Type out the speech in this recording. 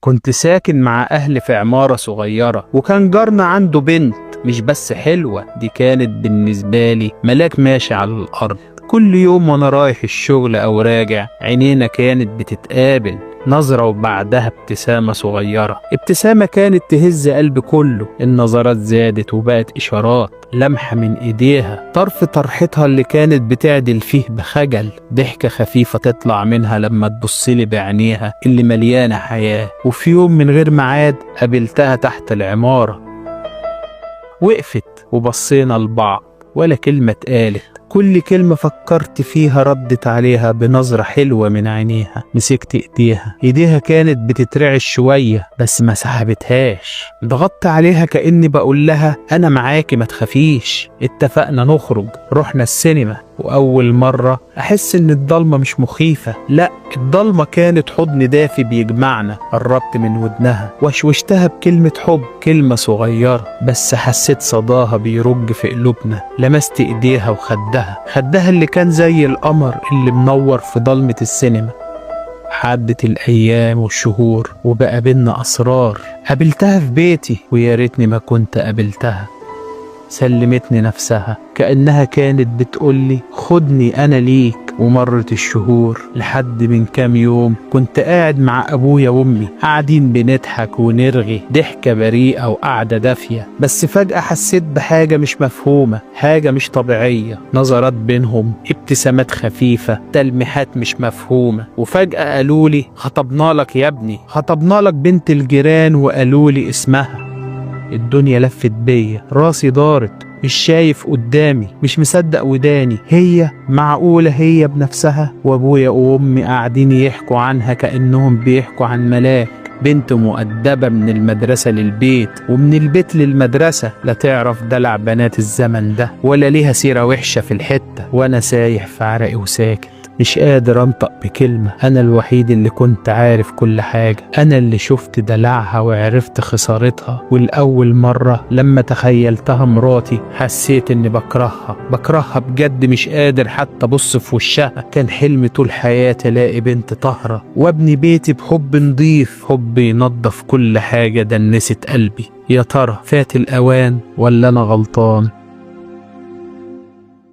كنت ساكن مع أهلي في عمارة صغيرة، وكان جارنا عنده بنت مش بس حلوة، دي كانت بالنسبة لي ملاك ماشي على الأرض. كل يوم وأنا رايح الشغل أو راجع عينينا كانت بتتقابل، نظرة وبعدها ابتسامة صغيرة، ابتسامة كانت تهز قلبي كله. النظرات زادت وبقت إشارات، لمحة من إيديها، طرف طرحتها اللي كانت بتعدل فيه بخجل، ضحكة خفيفة تطلع منها لما تبصلي بعينيها اللي مليانة حياة. وفي يوم من غير ميعاد قابلتها تحت العمارة، وقفت وبصينا لبعض ولا كلمة اتقالت، كل كلمة فكرت فيها ردت عليها بنظرة حلوة من عينيها. مسكت ايديها كانت بتترعش شوية بس ما سحبتهاش، ضغطت عليها كأني بقول لها أنا معاكي ما تخافيش. اتفقنا نخرج، رحنا السينما، وأول مرة أحس إن الضلمة مش مخيفة، لأ الضلمة كانت حضن دافي بيجمعنا. قربت من ودنها وشوشتها بكلمة حب، كلمة صغيرة بس حسيت صداها بيرج في قلوبنا. لمست ايديها خدها اللي كان زي القمر اللي منور في ضلمة السينما. عدت الأيام والشهور وبقى بينا أسرار. قابلتها في بيتي ويا ريتني ما كنت قابلتها. سلمتني نفسها كأنها كانت بتقولي خدني أنا ليك. ومرت الشهور لحد من كام يوم كنت قاعد مع أبويا وأمي، قاعدين بنضحك ونرغي ضحكة بريئة وقعدة دافية. بس فجأة حسيت بحاجة مش مفهومة، حاجة مش طبيعية. نظرات بينهم، ابتسامات خفيفة، تلميحات مش مفهومة. وفجأة قالولي خطبنا لك يا ابني، خطبنا لك بنت الجيران، وقالولي اسمها. الدنيا لفت بيا، راسي دارت، مش شايف قدامي، مش مصدق وداني. هي معقولة هي بنفسها؟ وابويا وامي قاعدين يحكوا عنها كأنهم بيحكوا عن ملاك، بنت مؤدبة من المدرسة للبيت ومن البيت للمدرسة. لا تعرف دلع بنات الزمن ده ولا ليها سيرة وحشة في الحتة. وانا سايح في عرقي وساكت، مش قادر انطق بكلمة. انا الوحيد اللي كنت عارف كل حاجة، انا اللي شفت دلعها وعرفت خسارتها. والأول مرة لما تخيلتها مراتي حسيت اني بكرهها بجد، مش قادر حتى ابص في وشها. كان حلمي طول حياتي الاقي بنت طاهرة وابني بيتي بحب نضيف، حب ينضف كل حاجة دنست قلبي. يا ترى فات الأوان ولا أنا غلطان؟